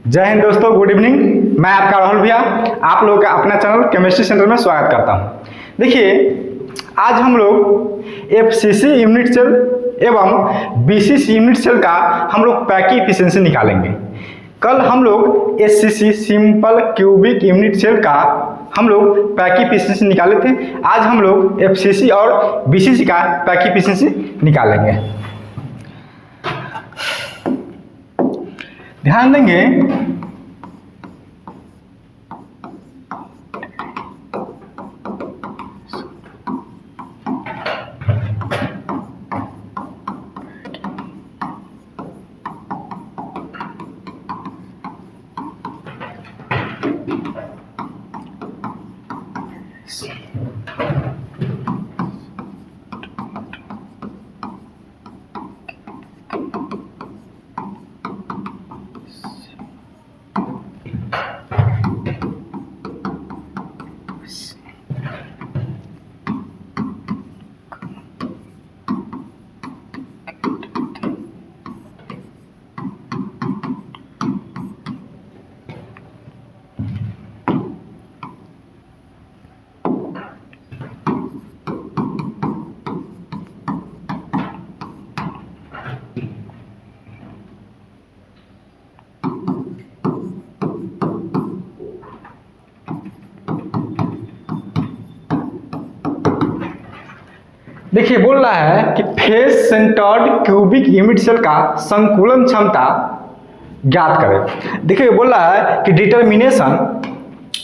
जय हिंद दोस्तों, good evening. मैं आपका राहुल भैया आप लोगों का अपना चैनल केमिस्ट्री सेंटर में स्वागत करता हूं। देखिए, आज हम लोग एफसीसी यूनिट सेल एवं बीसीसी यूनिट सेल का हम लोग पैकी एफिशिएंसी निकालेंगे। कल हम लोग SCC simple cubic unit cell का हम लोग पैकी एफिशिएंसी निकाले थे। आज हम लोग एफसीसी और बीसीसी का पैकी एफिशिएंसी निकालेंगे। ध्यान देंगे, देखिए बोल रहा है कि face centred cubic unit cell का संकुलन क्षमता ज्ञात करें। देखिए बोल रहा है कि डिटर्मिनेशन,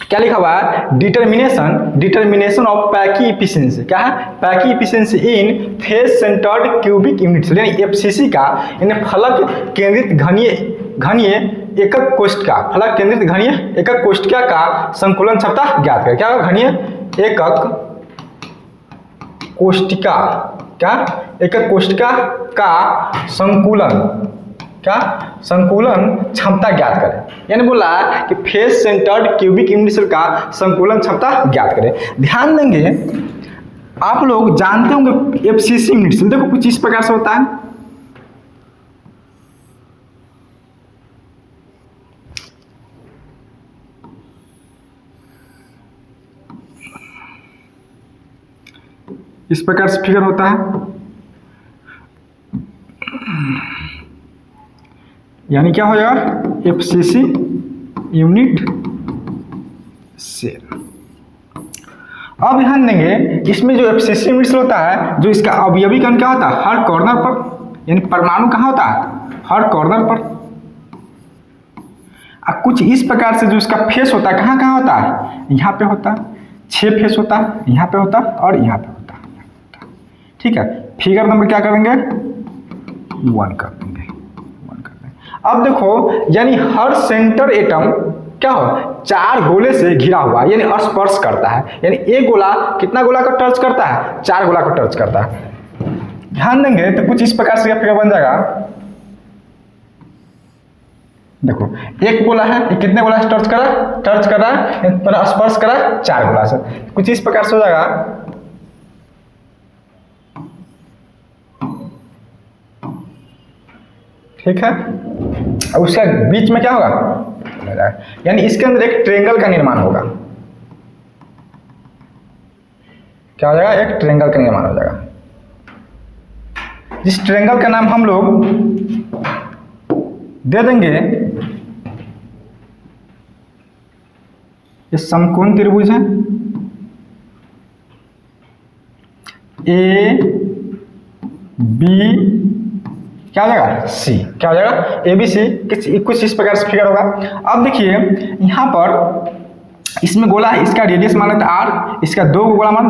क्या लिखा हुआ है, डिटर्मिनेशन ऑफ पैकी एफिशिएंसी। क्या है? Packing efficiency in face centred cubic unit cell, यानी एफसीसी का, यानी फलक केंद्रित घनीय एकक कोष्ठिका, फलक केंद्रित घनीय एकक कोष्ठिका का संकुलन क्षमता ज्ञात करें। क्या? घनीय एकक कोष्ठिका, क्या? एकक कोष्ठिका का संकुलन, क्या? संकुलन क्षमता ज्ञात करें। यानी बोला है कि face centred cubic unit cell का संकुलन क्षमता ज्ञात करें। ध्यान देंगे, आप लोग जानते होंगे एफसीसी यूनिट सेल देखो कुछ इस प्रकार से होता है। इस प्रकार से फिगर होता है, यानी क्या हो जाएगा, एफसीसी यूनिट सेल। अब ध्यान देंगे, इसमें जो एफसीसी यूनिट सेल होता है, जो इसका अवयवी कण क्या होता है, हर कॉर्नर पर, यानी परमाणु कहाँ होता है, हर कॉर्नर पर। अब कुछ इस प्रकार से जो इसका फेस होता है, कहाँ कहाँ होता है, यहाँ पे होता है, 6 फेस होता है, यहाँ पे होता है और यहाँ पे होता है। ठीक है, फिगर नंबर क्या करेंगे, 1 कर देंगे, 1 कर देंगे। अब देखो, यानी हर सेंटर एटम क्या हो, 4 गोले से घिरा हुआ, यानी स्पर्श करता है। यानी एक गोला कितना गोला को टच करता है, 4 गोला को टच करता है। ध्यान देंगे तो कुछ इस प्रकार से फिगर बन जाएगा। देखो, एक गोला है, ये कितने गोला से टच कर रहा है, स्पर्श करा 4 गोला से। कुछ इस प्रकार से हो जाएगा। ठीक है, अब उसका बीच में क्या होगा, यानी इसके अंदर एक ट्रायंगल का निर्माण होगा। क्या हो जाएगा, एक ट्रायंगल का निर्माण हो जाएगा। जिस ट्रायंगल का नाम हम लोग दे देंगे, ये समकोण त्रिभुज है, ए बी, क्या हो जाएगा, सी। क्या हो जाएगा, ए बी सी। कुछ इस प्रकार से फिगर होगा। अब देखिए यहाँ पर इसमें गोला है, इसका रेडियस मान लेते हैं आर, इसका 2 गोला मान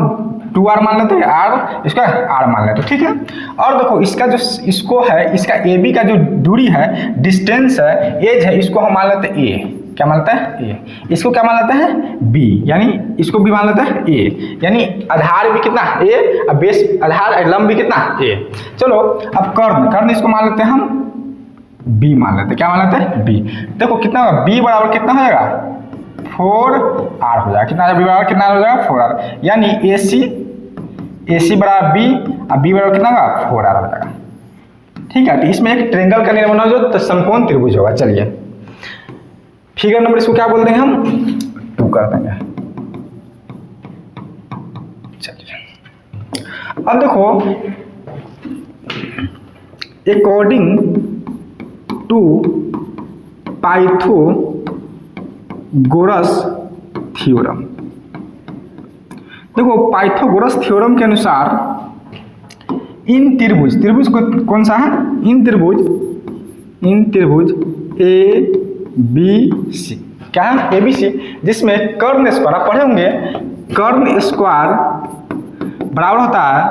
2r मान लेते हैं, आर, इसका आर मान लेते हैं। ठीक है, और देखो इसका जो इसको है, इसका ए बी का जो दूरी है, डिस्टेंस है, एज है, इसको हम मान लेते हैं ए। क्या मान लेते हैं, ए। इसको क्या मान लेते हैं, बी, यानी इसको भी मान लेते हैं ए। यानी आधार भी कितना, ए, और बेस आधार लंब भी कितना, ए। चलो अब कर्ण इसको मान लेते हैं हम बी मान लेते हैं। क्या मान लेते हैं, बी। देखो कितना होगा, बी बराबर कितना हो जाएगा, 4r हो जाएगा। कितना बी बराबर कितना हो जाएगा, 4r। यानी AC बराबर बी और बी बराबर कितना होगा, 4r हो जाएगा। ठीक है, तो इसमें एक ट्रायंगल का निर्माण हो जो तो समकोण त्रिभुज होगा। चलिए फिगर नंबर इसको क्या बोल देंगे हम, 2 कर देंगे। चलिए अब देखो, अकॉर्डिंग टू पाइथागोरस थ्योरम, देखो पाइथागोरस थ्योरम के अनुसार इन त्रिभुज, त्रिभुज कौन सा है, इन त्रिभुज ए बी सी, क्या है, ए बी सी, जिसमें कर्ण स्क्वायर, आप पढ़े होंगे, कर्ण स्क्वायर बराबर होता है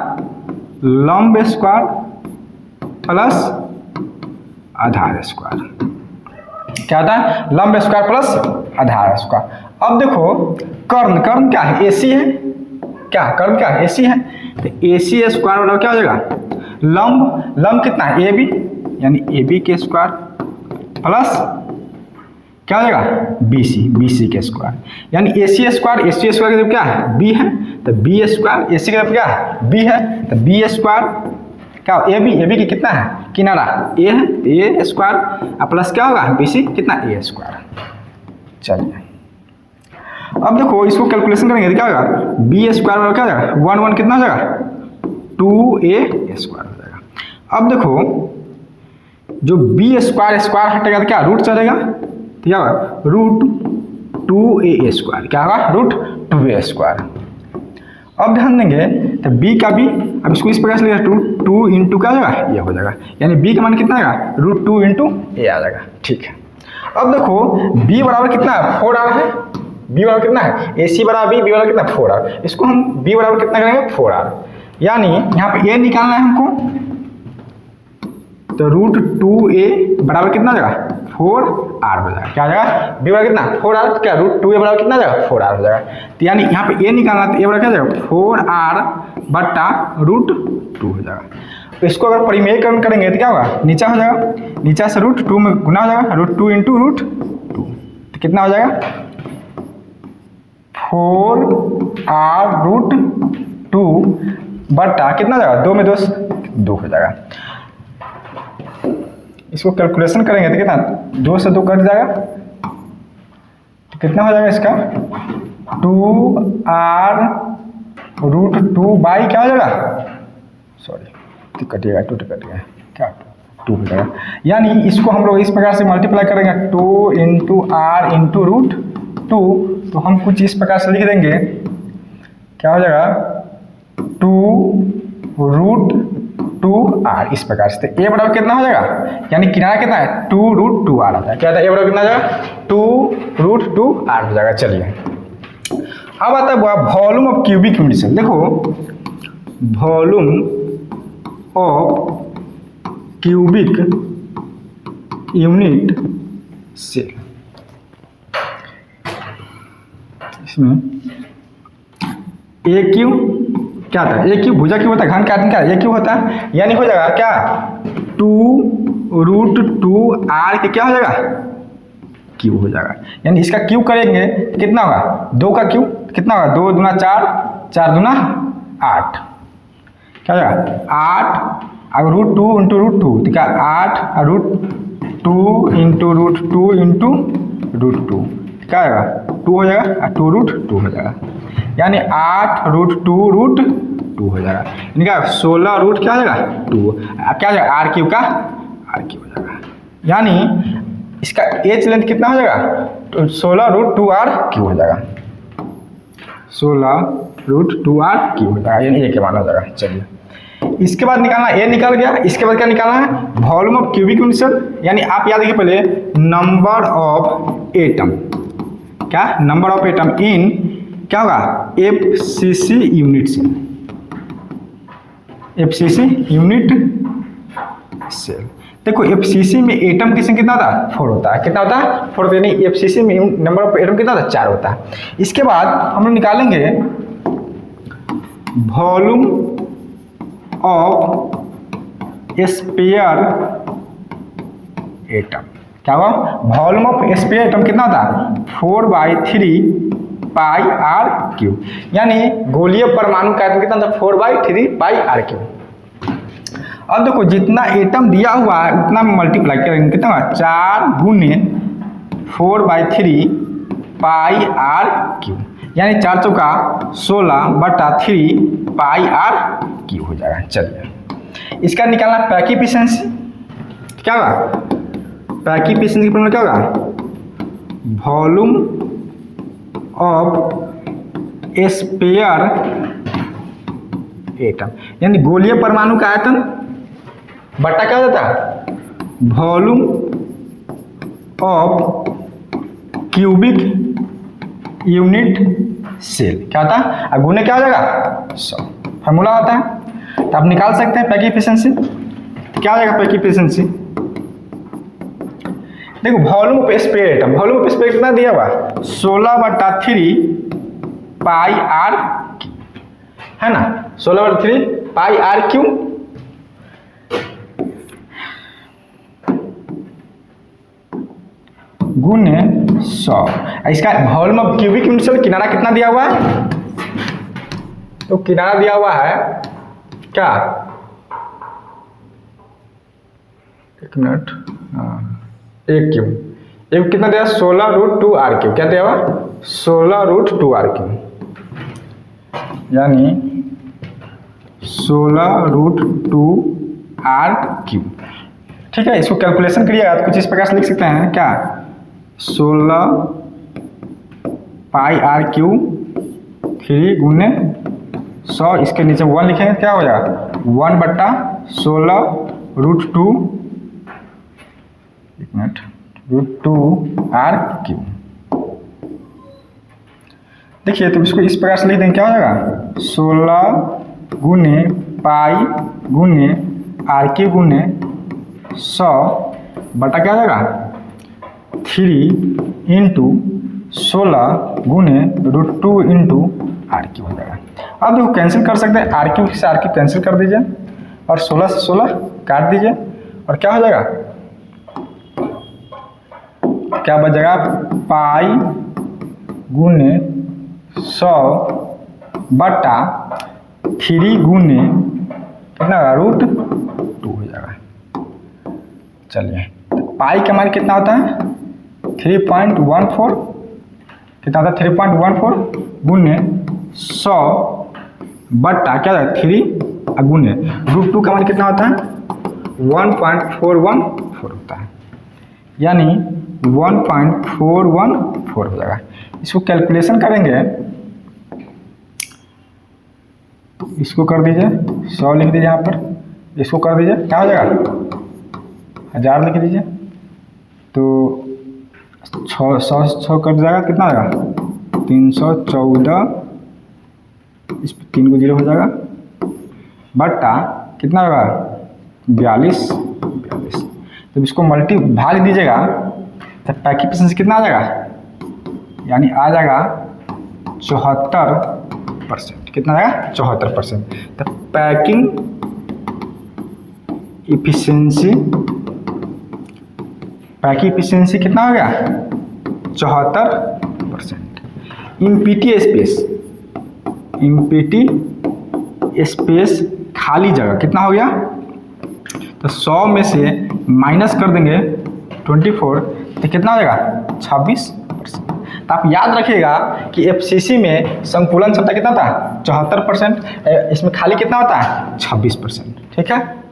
लंब स्क्वायर प्लस आधार स्क्वायर। क्या होता है, लंब स्क्वायर प्लस आधार स्क्वायर। अब देखो कर्ण, कर्ण क्या है, एसी है, क्या कर्ण क्या है, एसी है, तो एसी स्क्वायर बराबर क्या हो जाएगा, लंब, लंब कितना है, ए बी, यानी ए बी के स्क्वायर प्लस क्या हो जाएगा, बी सी के स्क्वायर, यानी ए सी स्क्वायर की जब क्या है, बी है, तो बी स्क्वायर, ए सी की जब क्या है, बी है, तो बी स्क्वायर क्या, ए बी की कितना है, किनारा ए है, ए स्क्वायर प्लस क्या होगा, बी सी कितना, ए स्क्वायर। चलिए अब देखो इसको कैलकुलेशन करेंगे तो क्या होगा, बी स्क्वायर बराबर क्या हो जाएगा, 1 कितना हो जाएगा, 2a स्क्वायर हो जाएगा। अब देखो जो बी स्क्वायर स्क्वायर हटेगा तो क्या रूट चलेगा, तो क्या होगा, रूट 2a स्क्वायर, क्या होगा, रूट 2a स्क्वायर। अब ध्यान देंगे तो b का b, अब इसको इस प्रकार से लिखा, 2 इंटू क्या हो जाएगा, ये हो जाएगा, यानी b का मान कितना आएगा, रूट 2 इंटू ए आ जाएगा। ठीक है, अब देखो b बराबर कितना है, 4r है, b बराबर कितना है, ए सी बराबर b बराबर कितना, 4r, इसको हम b बराबर कितना करेंगे, 4r, यानी यहाँ पे a निकालना है हमको, तो रूट 2a बराबर कितना हो जाएगा, 4r हो जाएगा, क्या हो जाएगा, b बराबर कितना, 4r, क्या रूट 2a बराबर कितना हो जाएगा, 4r हो जाएगा। तो यानी यहाँ पे a निकालना, तो a बराबर क्या हो जाएगा, 4r बट्टा रूट 2 हो जाएगा। तो इसको अगर परिमेयकरण करेंगे तो क्या होगा, नीचा हो जाएगा, नीचा से रूट 2 में गुना हो जाएगा, रूट 2 इंटू रूट 2, तो कितना हो जाएगा, 4r रूट 2 बट्टा कितना हो जाएगा, 2 में 2 हो जाएगा। इसको कैलकुलेशन करेंगे तो कितना, 2 से 2 कट जाएगा, तो कितना हो जाएगा इसका, 2r रूट 2 बाई क्या हो जाएगा, सॉरी तो कटिएगा, 2 कट गया, क्या 2 हो जाएगा। यानी इसको हम लोग इस प्रकार से मल्टीप्लाई करेंगे, 2 इंटू आर इंटू रूट 2, तो हम कुछ इस प्रकार से लिख देंगे, क्या हो जाएगा, 2 रूट 2r, इस प्रकार से। तो a बराबर कितना हो जाएगा, यानी किनारा कितना है, 2 रूट 2r आता है, क्या आता है, a बराबर कितना हो जाएगा, 2 रूट 2r हो जाएगा। चलिए अब आता है volume of cubic unit cell. देखो volume of cubic unit cell, इसमें ए क्यू क्या होता है, ए क्यू भुजा क्यू होता है, घन का क्या ए क्यू होता है, यानी हो जाएगा क्या, 2 रूट 2r के क्या हो जाएगा, क्यू हो जाएगा। यानी इसका क्यू करेंगे कितना होगा, 2 का क्यू कितना होगा, 2 दूना 4, 4 दूना 8, क्या हो जाएगा 8, अगर रूट 2 इंटू रूट 2 तो क्या 8 root 2 into root 2 into root 2 क्या आएगा 2 हो जाएगा, 2 रूट 2 हो जाएगा, यानी 8 रूट 2 रूट 2 हो जाएगा, यानी क्या 16 रूट क्या हो जाएगा 2, क्या हो जाएगा आर क्यू का आर क्यू हो जाएगा। यानी इसका एच लेंथ कितना हो जाएगा, तो 16 रूट 2 आर क्यू हो जाएगा, 16 रूट 2 आर क्यू हो जाएगा, यानी ए के मान हो जाएगा। चलिए इसके बाद निकालना, ए निकल गया, इसके बाद क्या निकालना है, volume of cubic unit cell, यानी आप याद रखिए पहले नंबर ऑफ एटम, क्या नंबर ऑफ एटम इन क्या होगा FCC unit cell, FCC unit cell. देखो एफसीसी में एटम की संख्या कितना होता है 4 होता है, कितना होता है 4, यानी एफसीसी में नंबर ऑफ एटम कितना होता है 4 होता है। इसके बाद हम लोग निकालेंगे वॉल्यूम ऑफ स्फीयर एटम, क्या हुआ वॉल्यूम ऑफ स्फीयर एटम कितना होता है 4/3 पाई आर क्यू, यानी गोलीय परमाणु का एटम कितना होता है 4/3 पाई आर क्यू। अब देखो जितना एटम दिया हुआ है उतना मल्टीप्लाई करेंगे, कितना होगा 4 गुने 4/3 पाई आर क्यू, यानी 4 चौका 16/3 पाई आर क्यू हो जाएगा। चलिए इसका निकालना पैक एफिशिएंसी, क्या होगा पैक एफिशिएंसी का क्या होगा, वॉल्यूम ऑफ स्पेयर एटम, यानी गोलीय परमाणु का आयतन बटा क्या हो जाता है, volume of cubic unit cell, क्या होता है, अब गुने क्या हो जाएगा 100, फार्मूला होता है। तो आप निकाल सकते हैं पैक एफिशिएंसी, क्या हो जाएगा पैक एफिशिएंसी, देखो volume of sphere atom, volume of sphere कितना दिया हुआ 16/3 पाई आर, है ना, 16/3 पाई आर क्यू, गुने 100। इसका volume of cubic unit cell, किनारा कितना दिया हुआ है, तो किनारा दिया हुआ है क्या, एक मिनट, एक क्यू, एक कितना दिया 16√2 आर क्यू, क्या दिया हुआ 16√2 आर क्यू, यानी 16√2 आर क्यू। ठीक है, इसको कैलकुलेशन करिएगा तो कुछ इस प्रकार से लिख सकते हैं क्या, 16 पाई आर क्यू 3 गुने 100, इसके नीचे 1 लिखेंगे क्या हो जाएगा 1/16√2, एक मिनट, √2 आर क्यू। देखिए तो इसको इस प्रकार से लिख देंगे, क्या हो जाएगा 16 गुने पाई गुने आर क्यू गुने 100 बटा क्या हो जाएगा 3 इंटू 16 गुने √2 इंटू आर क्यू हो जाएगा। अब देखो कैंसिल कर सकते हैं, आर क्यू से आर क्यू कैंसिल कर दीजिए और 16 से 16 काट दीजिए और क्या हो जाएगा, क्या बच जाएगा पाई गुने 100 बटा 3 गुने कितना √2 हो जाएगा। चलिए पाई का मान कितना होता है 3.14, कितना होता है 3.14 गुने 100 बटा क्या होता है 3 गुने √2 का मान कितना होता है 1.414 होता है, यानी 1.414 हो जाएगा। इसको कैलकुलेशन करेंगे तो इसको कर दीजिए 100 लिख दीजिए यहाँ पर, इसको कर दीजिए क्या हो जाएगा 1000 लिख दीजिए, तो 6 कट जाएगा, कितना आएगा 314, इस पर 3 को 0 हो जाएगा बटा कितना होगा 42, जब इसको मल्टी भाग दीजिएगा तो पैक एफिशिएंसी कितना आ जाएगा, यानी आ जाएगा 74%, कितना आएगा 74%। तो पैकिंग एफिशिएंसी कितना हो गया 74%। इम्पिटी स्पेस खाली जगह कितना हो गया, तो 100 में से माइनस कर देंगे 24 तो कितना हो जाएगा 26%। तो आप याद रखिएगा कि एफसीसी में संकुलन क्षमता कितना था 74%, इसमें खाली कितना होता है 26%। ठीक है,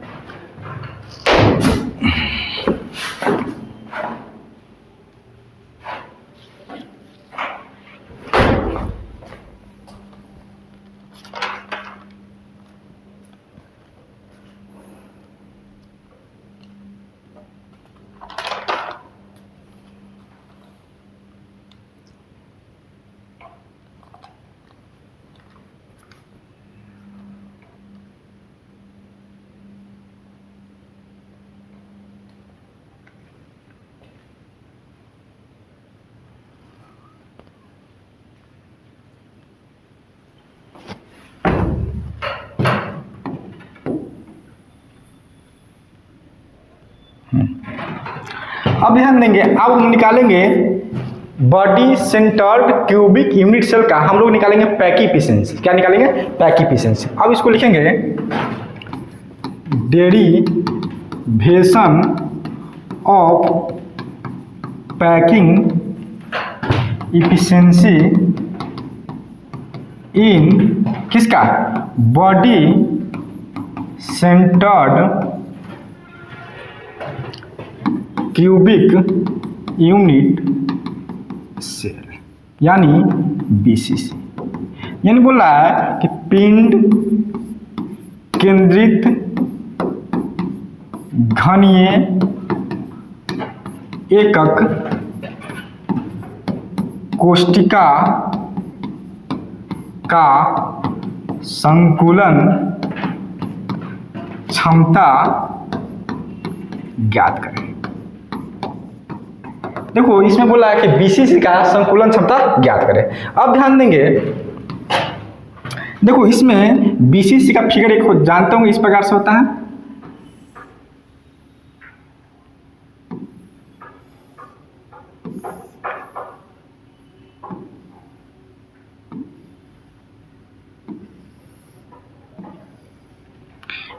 अब ध्यान देंगे, अब हम निकालेंगे body centred cubic unit cell का, हम लोग निकालेंगे पैक एफिशिएंसी। क्या निकालेंगे पैक एफिशिएंसी। अब इसको लिखेंगे derivation of packing efficiency in किसका body centred cubic unit cell यानी बीसीसी। यानी बोल रहा है कि पिंड केंद्रित घनीय एकक कोशिका का संकुलन क्षमता ज्ञात करें। देखो इसमें बोला है कि बीसीसी का संकुलन क्षमता ज्ञात करें। अब ध्यान देंगे, देखो इसमें बीसीसी का फिगर एक जानते होंगे इस प्रकार से होता है।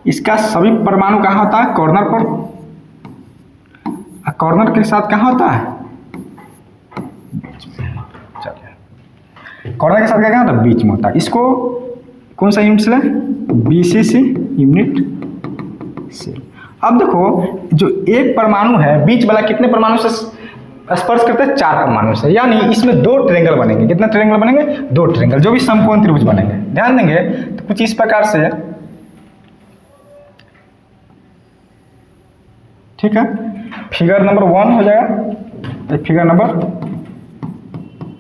इसका सभी परमाणु कहाँ होता है कॉर्नर पर, कॉर्नर के साथ कहाँ होता है कॉर्नर के साथ क्या होता है बीच में होता है। इसको कौन सा यूनिट से बीसीसी यूनिट से। अब देखो जो एक परमाणु है बीच वाला कितने परमाणु से स्पर्श करते हैं 4 परमाणु से, यानी इसमें 2 ट्रायंगल बनेंगे। कितने ट्रायंगल बनेंगे 2 ट्रायंगल जो भी समकोण त्रिभुज बनेंगे। ध्यान देंगे तो कुछ इस प्रकार से, ठीक है। फिगर नंबर 1 हो जाएगा, फिगर नंबर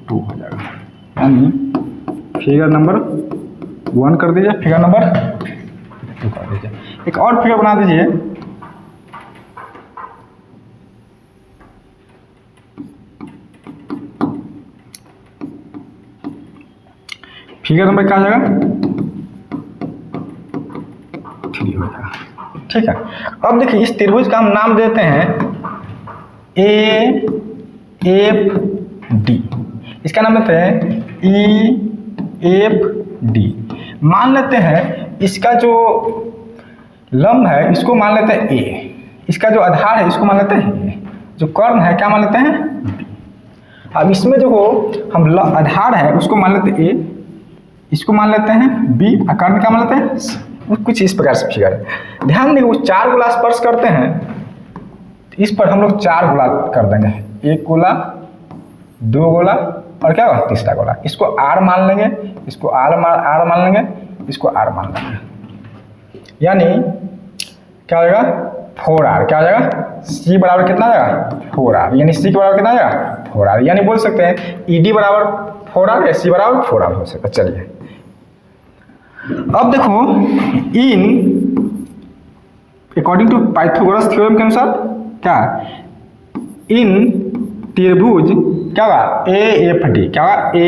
2 हो जाएगा, यानी फिगर नंबर 1 कर दीजिए, फिगर नंबर 2 कर दीजिए। एक और फिगर बना दीजिए, फिगर नंबर क्या हो जाएगा 3 हो जाएगा, ठीक है। अब देखिए इस त्रिभुज का हम नाम देते हैं ए एफ डी, इसका नाम लेते हैं ई एफ डी। मान लेते हैं इसका जो लंब है इसको मान लेते हैं ए, इसका जो आधार है इसको मान लेते हैं ए, जो कर्ण है क्या मान लेते हैं बी। अब इसमें जो हम आधार है उसको मान लेते हैं ए, इसको मान लेते हैं बी, और कर्ण क्या मान लेते हैं सी। कुछ इस प्रकार से फिगर है। ध्यान देंगे वो 4 गोला स्पर्श करते हैं, इस पर हम लोग 4 गोला कर देंगे, 1 गोला 2 गोला और क्या होगा तीसरा गोला। इसको आर मान लेंगे, इसको आर मान लेंगे, इसको आर मान लेंगे, यानी क्या हो जाएगा 4r। क्या हो जाएगा सी बराबर कितना आएगा 4r, यानी सी के बराबर कितना आएगा 4r। यानी बोल सकते हैं ईडी बराबर 4r या सी बराबर 4r हो सकता है। चलिए अब देखो in according to Pythagoras theorem के अनुसार क्या इन त्रिभुज क्या होगा ए एफ डी, क्या होगा ए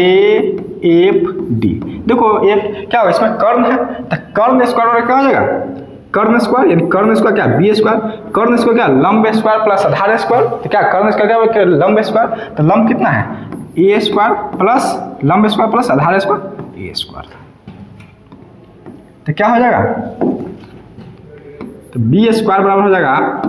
एफ डी। देखो एफ क्या होगा इसमें कर्ण है तो कर्ण स्क्वायर क्या हो जाएगा कर्ण स्क्वायर, यानी कर्ण स्क्वायर क्या बी स्क्वायर, कर्ण स्क्वायर क्या लंब स्क्वायर प्लस आधार स्क्वायर, तो क्या कर्ण स्क्वायर क्या लंब स्क्वायर, तो लंब कितना है ए स्क्वायर प्लस लंब स्क्वायर प्लस आधार स्क्वायर ए स्क्वायर, तो क्या हो जाएगा तो बी स्क्वायर बराबर हो जाएगा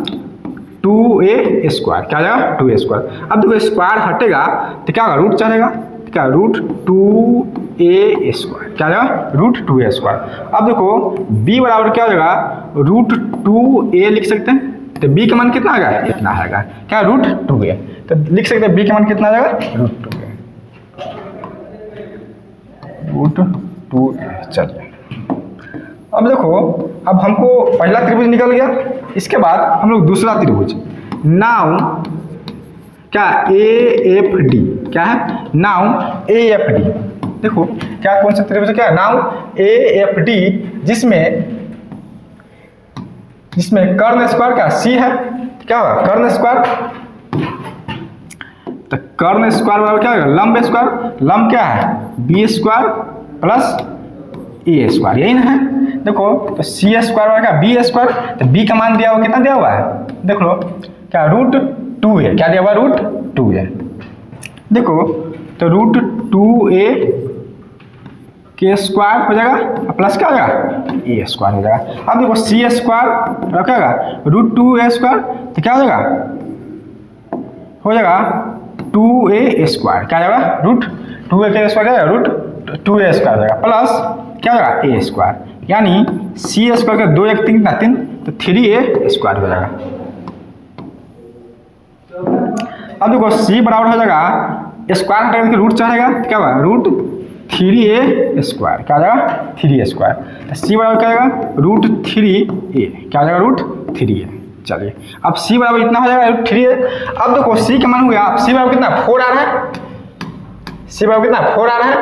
2a स्क्वायर। क्या हो जाएगा 2a स्क्वायर। अब देखो स्क्वायर हटेगा तो क्या होगा रूट चलेगा, तो क्या रूट 2a स्क्वायर, क्या हो जाएगा रूट 2a स्क्वायर। अब देखो b बराबर क्या हो जाएगा रूट 2a लिख सकते हैं, तो b का मान कितना आएगा इतना आएगा, क्या रूट 2a, तो लिख सकते हैं b का मान कितना आ जाएगा रूट 2a। चलिए अब देखो अब हमको पहला त्रिभुज निकल गया, इसके बाद हम लोग दूसरा त्रिभुज नाउ क्या ए एफ डी, क्या है नाउ ए एफ डी। देखो क्या कौन सा त्रिभुज क्या है नाउ ए एफ डी, जिसमें कर्ण स्क्वायर क्या सी है, क्या होगा कर्ण स्क्वायर, तो कर्ण स्क्वायर बराबर क्या होगा लंब स्क्वायर, लंब क्या है बी स्क्वायर प्लस ए स्क्वायर, यही ना है। देखो तो सी स्क्वायर और क्या बी स्क्वायर, तो बी का मान दिया हुआ कितना दिया हुआ है देख लो क्या रूट 2a, क्या दिया हुआ रूट 2a। देखो तो रूट 2a के स्क्वायर हो जाएगा प्लस क्या हो जाएगा ए स्क्वायर हो जाएगा। अब देखो सी स्क्वायर और क्या होगा रूट 2a स्क्वायर, तो क्या हो जाएगा हो जाएगा 2a स्क्वायर, क्या जाएगा रूट 2a का स्क्वायर क्या रूट 2a स्क्वायर जाएगा प्लस क्या होगा a स्क्वायर, यानी c स्क्वायर का 2 1 3 कितना 3 तो 3a स्क्वायर हो जाएगा। अब देखो c बराबर हो जाएगा स्क्वायर हटाकर रूट चढ़ेगा तो क्या होगा रूट 3a स्क्वायर, क्या हो जाएगा 3a स्क्वायर। c बराबर क्या आएगा रूट 3a, क्या हो जाएगा रूट 3a। चलिए अब c बराबर इतना हो जाएगा रूट 3a। अब देखो c का मान हो गया, अब c बराबर कितना 4 आ रहा है, c बराबर कितना 4 आ रहा है,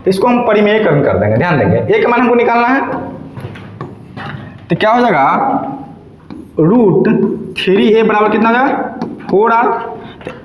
तो इसको हम परिमेयकरण कर देंगे। ध्यान देंगे a का मान हमको निकालना है, तो क्या हो जाएगा रूट 3a बराबर कितना हो जाएगा 4r